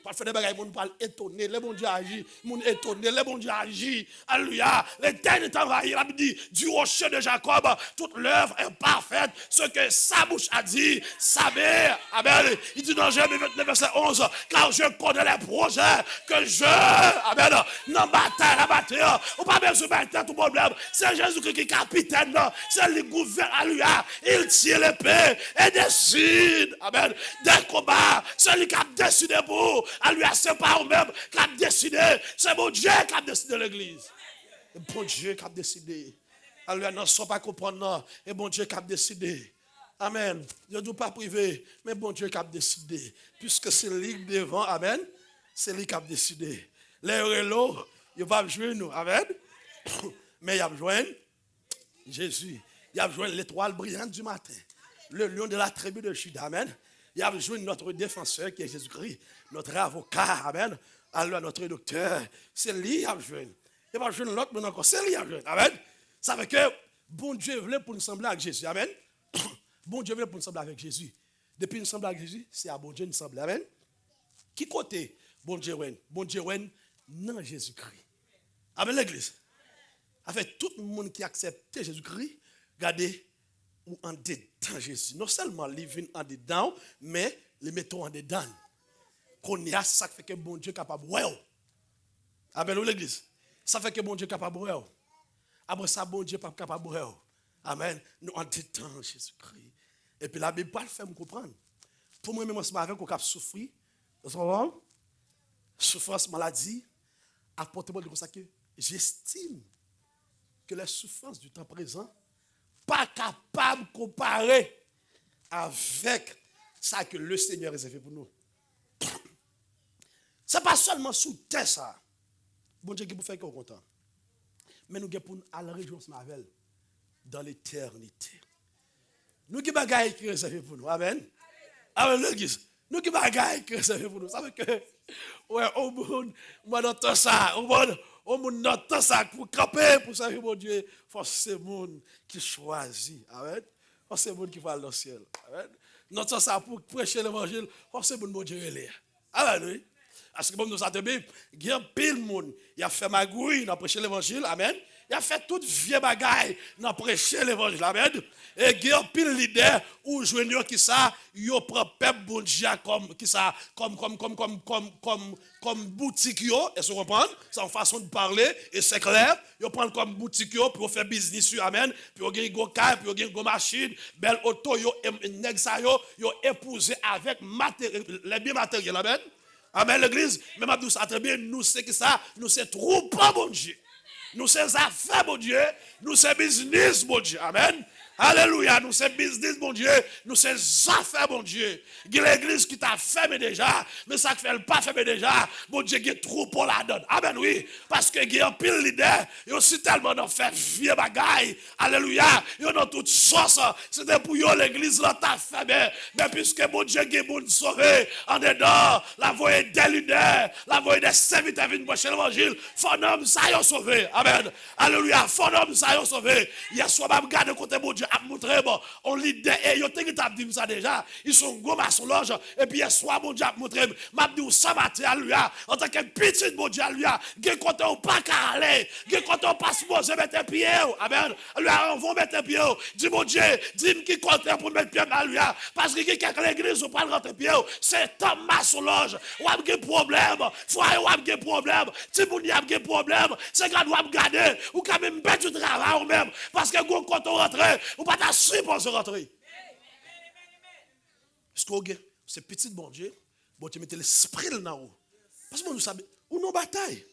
Parfois, des bagages, moun parle étonné, le bon Dieu agit, moun étonné, le bon Dieu agit. Alléluia. L'Éternel est envahi. Il a dit, du rocher de Jacob, toute l'œuvre est parfaite. Ce que sa bouche a dit, sa mère. Amen. Il dit dans Jérémie 29, verset 11, car je connais les projets que je, amen, dans la bataille. Ou pas besoin de bataille, tout problème. C'est Jésus-Christ qui est capitaine, c'est le gouverne, alléluia. Il tire l'épée et décide, amen, des combats. C'est lui qui a décidé pour. Alléluia, c'est pas eux-mêmes qui a décidé. C'est mon Dieu qui a décidé l'église. C'est bon Dieu qui a décidé. Alléluia, ne sont pas comprendre, non. C'est bon Dieu qui a décidé. Amen. Je ne dois pas priver, mais bon Dieu qui a décidé. Puisque c'est lui devant, amen, c'est lui qui a décidé. Les relots, il va jouer nous, amen. Mais il va jouer Jésus. Il va jouer l'étoile brillante du matin. Le lion de la tribu de Juda, amen. Il va jouer notre défenseur qui est Jésus-Christ. Notre avocat, amen. Alors, notre docteur, c'est lui qui va jouer. Il va jouer l'autre, mais encore, c'est lui qui va jouer. Amen. Ça veut que bon Dieu voulait pour nous sembler avec Jésus. Amen. Bon Dieu voulait pour nous sembler avec Jésus. Depuis nous sembler avec Jésus, c'est à bon Dieu nous sembler. Amen. Qui côté bon Dieu ouais? Bon Dieu ouais, non Jésus-Christ. Amen, l'église. Avec tout le monde qui accepte Jésus-Christ, regardez, ou en dedans Jésus. Non seulement les vient en dedans, mais les mettons en dedans. Qu'on y a, c'est ça qui fait que bon Dieu est capable de voir. Amen, l'église. Ça fait que bon Dieu est capable de voir. Après ça, bon Dieu n'est pas capable de voir. Amen. Nous en dedans Jésus-Christ. Et puis la Bible pas le fait me comprendre. Pour moi, même ce avec qu'on a souffert, souffrance, maladie, apportez-moi de ça que j'estime que les souffrances du temps présent pas capable de comparer avec ça que le Seigneur a réservé pour nous. Ce n'est pas seulement sous terre ça. Bon Dieu qui vous fait qu'on est content. Mais nous avons à la région Mavel dans l'éternité. Nous qui bagaille qui réservé pour nous. Amen. Amen, l'église. Nous qui bagaille qui réservé pour nous. Ça veut que, ouais, au monde, moi n'entends ça. Au monde n'entend ça pour camper, pour servir mon Dieu. Faut c'est monde qui choisit. Amen. Faut c'est monde qui va dans le ciel. Amen. N'entend ça pour prêcher l'évangile. Faut c'est monde mon Dieu relais. Amen, oui. Parce que bon, nous avons dit, il y a pile monde. Il a fait magouille, il a prêché l'évangile. Amen. Il a fait toute vieille bagaille dans prêcher l'évangile. Amen. Et il y a pile leader ou joigneur qui ça, il prend peuple bon Dieu comme qui ça comme boutique yo, est-ce que vous comprenez? C'est une façon de parler et c'est clair. Il prend comme boutique yo pour faire business sur amen, puis il y a go car, puis il y a go machine, belle auto yo nèg ça yo épousé avec les biens matériels. Amen. Amen l'église, même Abdou ça très bien, nous c'est que ça, nous c'est troupe bon Dieu. Nous c'est affaires bon Dieu, nous c'est business bon Dieu. Amen. Alléluia, nous c'est business, mon Dieu. Nous c'est affaires, mon Dieu. Il y a l'église qui t'a fermé déjà, mais ça ne fait pas fermer déjà. Mon Dieu, il y a trop pour la donne. Amen, oui. Parce que il y a un pile leader, il y a aussi tellement d'en faire vieux bagaille. Alléluia. Il y a dans toute sauce. C'était pour eux, l'église là t'a fermé. Mais puisque mon Dieu, il y a bon sauvé en dedans, la voie des leaders, la voie des serviteurs venus prêcher l'évangile, faut homme ça y est sauvé. Amen. Alléluia. Faut homme ça y est sauvé. Il y a soit même garde côté mon Dieu. Dieu a montré, bon, on leader, et yo te dit ça déjà, ils sont gros maçons loge, et puis hier soir, bon Dieu a montré, m'a dit, ça matin à lui, en tant que petit bon Dieu à lui, gen côté ou pas qu'à aller, gen côté ou pas supposé mettre un pied, amen, lui, on va mettre un pied, dis mon Dieu, dis-moi qui côté pour mettre pied à lui, parce que quelqu'un l'église, ou pas rentrer pied, c'est un maçon loge, ou a des problèmes, frère, ou a des problèmes, si vous n'y avez des problèmes, c'est quand vous avez gardé, ou quand même bête du travail, ou même, parce que quand on rentre, ou pas ta supposé rentrer. Parce que c'est petit bon Dieu, bon Dieu mettez l'esprit là haut. Parce que nous savons, ou non bataille.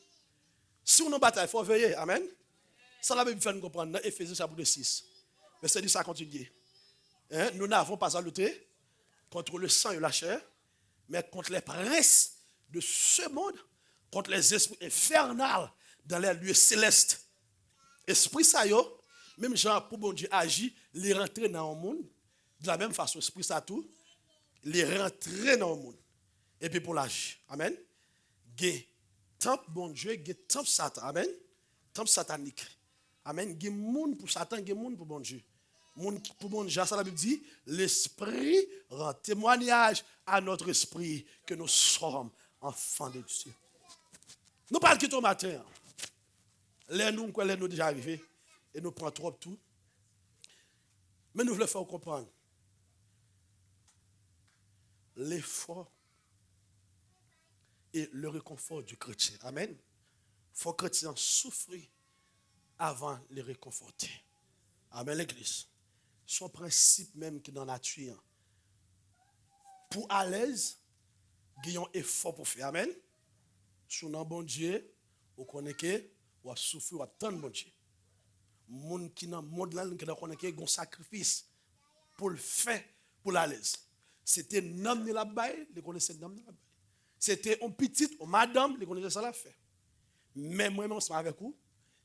Si on a bataille, il faut veiller. Amen. Ça la Bible fait nous comprendre dans Éphésiens chapitre 6. Verset 10 ça continue. Hein? Nous n'avons pas à lutter contre le sang et la chair, mais contre les princes de ce monde, contre les esprits infernaux dans les lieux célestes. Esprit ça yo, même genre pour bon Dieu agit, les rentrer dans le monde, de la même façon, esprit ça tout, les rentrer dans le monde. Et puis pour l'agir. Amen. Gé temple bon Dieu, gé temple Satan. Amen. Temple satanique. Amen. Gé monde pour Satan, gé monde pour bon Dieu. Monde pour bon Dieu, ça la Bible dit, l'esprit rend témoignage à notre esprit que nous sommes enfants de Dieu. Nous parlons quitter au matin. Les nous déjà arrivés et nous prenons trop tout. Mais nous voulons faire comprendre l'effort et le réconfort du chrétien. Amen. Il faut que le chrétien souffre avant de le réconforter. Amen, l'église. Son principe même qui est dans la nature. Pour à l'aise, il y a un effort pour faire. Amen. Si on a bon Dieu, on connaît que on va souffrir, on va attendre bon Dieu. Monde qui dans le monde là, qui connaît qu'il y a un sacrifice pour le faire, pour la l'aise. C'était un homme de la baille, les connaissait un homme de la baille. C'était un petit, une madame, les connaissait ça la fait. Mais moi-même, ensemble avec vous,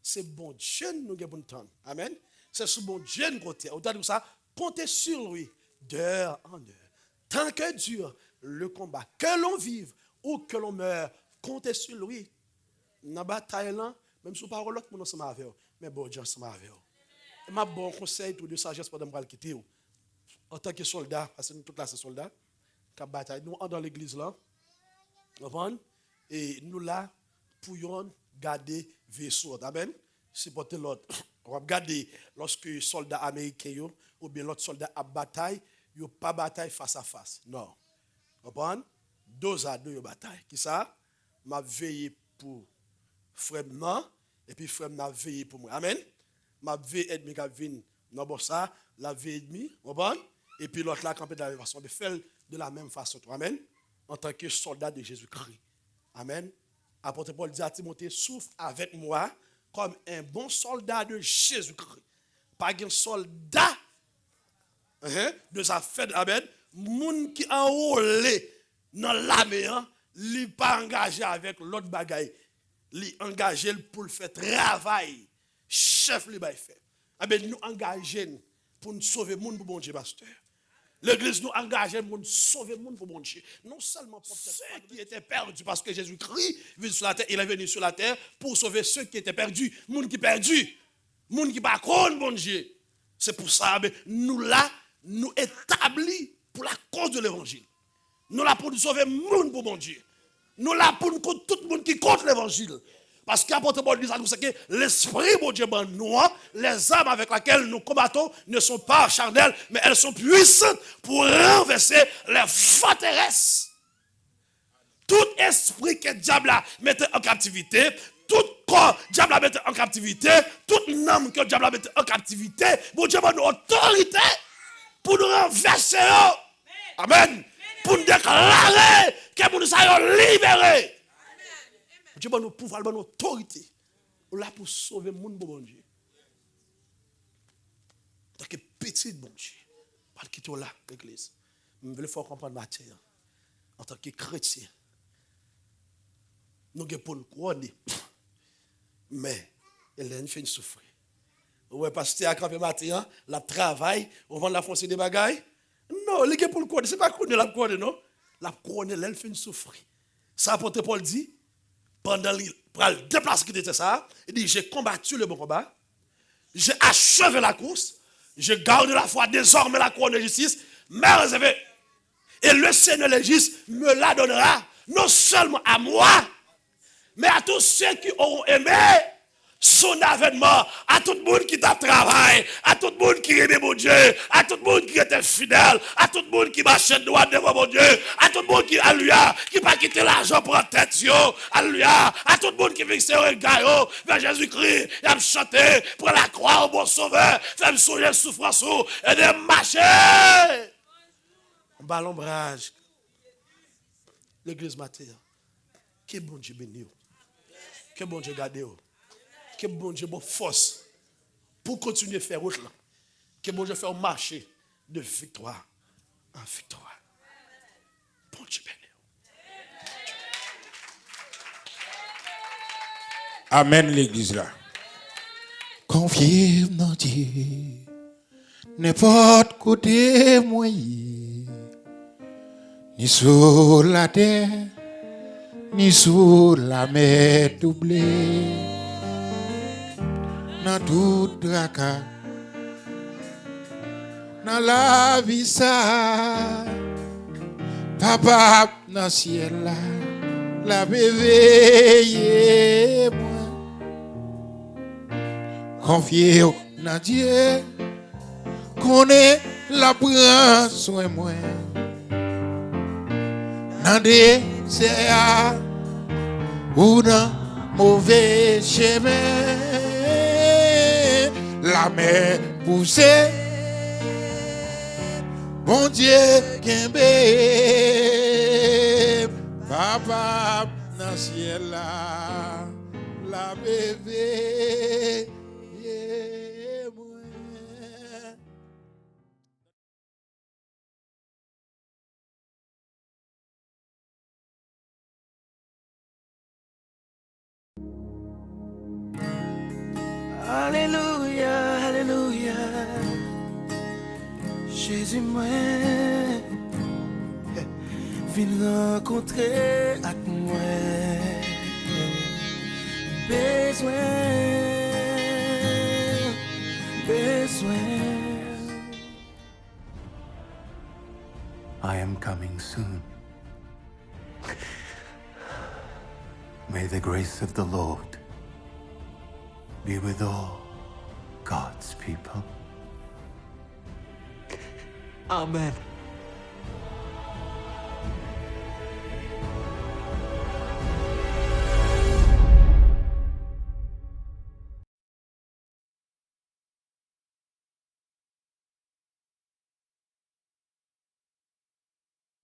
c'est bon Dieu nous avons bon temps. Amen. C'est ce bon Dieu nous côté. Au delà de ça, comptez sur lui d'heure en heure. Tant que dure le combat, que l'on vive ou que l'on meure, comptez sur lui. Dans la bataille là, même si parole l'autre monde ensemble avec vous, mais bon Dieu ensemble avec vous. Et ma bon conseil tout de sagesse pour me quitter vous. En tant que soldat, parce que nous tous là c'est soldats, qui bataille, nous dans l'église là, et nous là pour garder vaisseau. Amen. Supporter l'autre. On va garder lorsque les soldats américains ou bien l'autre soldat à bataille, ils n'ont pas bataille face à face. Non. Comprendre? Deux à deux, ils bataille. Qui ça? M'a veillé pour frère et puis frère m'a veillé pour moi. Amen. M'a veillé ennemi qui vient dans ça, la veille ennemi, comprendre? Et puis l'autre là campé de la même façon, de faire de la même façon. Amen. En tant que soldat de Jésus-Christ. Amen. Apôtre Paul dit à Timothée, souffre avec moi comme un bon soldat de Jésus-Christ. Pas un soldat de sa fête. Amen. Moun qui enrôlé dans l'armée, il n'est pas engagé avec l'autre bagaille. Il est engagé pour le faire travail. Chef, il va faire. Amen. Nous engageons pour nous sauver le monde pour bon Dieu, pasteur. L'église nous engage pour sauver le monde pour mon Dieu. Non seulement pour ceux qui étaient perdus, parce que Jésus-Christ venu sur la terre, il est venu sur la terre pour sauver ceux qui étaient perdus. Le monde qui perdu. Le monde qui pas contre mon Dieu. C'est pour ça, que nous là, nous établis pour la cause de l'évangile. Nous là pour nous sauver le monde pour mon Dieu. Nous là pour nous contre tout le monde qui contre l'évangile. Parce qu'apôtre Paul dit à nous, c'est que l'esprit, mon Dieu, nous, les armes avec lesquelles nous combattons ne sont pas charnelles, mais elles sont puissantes pour renverser les forteresses. Tout esprit que le diable a mis en captivité, tout corps que le diable a mis en captivité, toute âme que le diable a mis en captivité, mon Dieu, nous autorité pour nous renverser. Amen. Pour nous déclarer que nous soyons libérés. Dieu va nous pouvoir, nous autorité. On là pour sauver le monde, bon Dieu. En tant que petit bon Dieu. Parce que tu es là, l'église. Je veux faire comprendre ma terre. En tant que chrétien. Nous avons pour nous couronner. Mais, elle fait une souffrir. Ouais, parce que tu as campé matin, la travail, on va la foncer des bagailles. Non, elle est pour le couronner. Ce n'est pas couronner, la couronner, non. La couronner, elle fait une souffrir. Ça, apôtre Paul dit. Pendant le déplacement qui était ça, il dit, j'ai combattu le bon combat, j'ai achevé la course, Je garde la foi désormais la couronne de justice, mais réservée. Et le Seigneur légiste me la donnera, non seulement à moi, mais à tous ceux qui auront aimé son avènement, à tout le monde qui t'a travaillé, à tout le monde qui aimait mon Dieu, à tout le monde qui était fidèle, à tout le monde qui marchait droit devant mon Dieu, à tout le monde qui, alléluia, qui pas quitté l'argent pour la tête, alléluia, à tout le monde qui fixe un regard vers Jésus-Christ, et a chanté pour la croix au bon sauveur, faire me songer souffrance et de marcher. On bat l'ombrage. L'église matin. Que bon Dieu béni. Que bon Dieu garde. Que bon Dieu bon force pour continuer à faire route là. Que bon Dieu faire marcher de victoire en victoire. Bon Dieu béni. Amen l'église là. Confiez dans Dieu. N'importe côté moyen. Ni sur la terre, ni sur la mer doublée. Dans tout tracas, dans la vie ça, papa dans le ciel là, la veillé moi. Confiez dans Dieu, connaît la prend soin moi. Dans des désert ou dans mauvais chemin. La mer poussée, bon Dieu kembe, papa dans le ciel là, la bébé, moi. Alléluia, alléluia. Jésus moi viens rencontrer avec moi. Besoin. I am coming soon. May the grace of the Lord be with all God's people. Amen.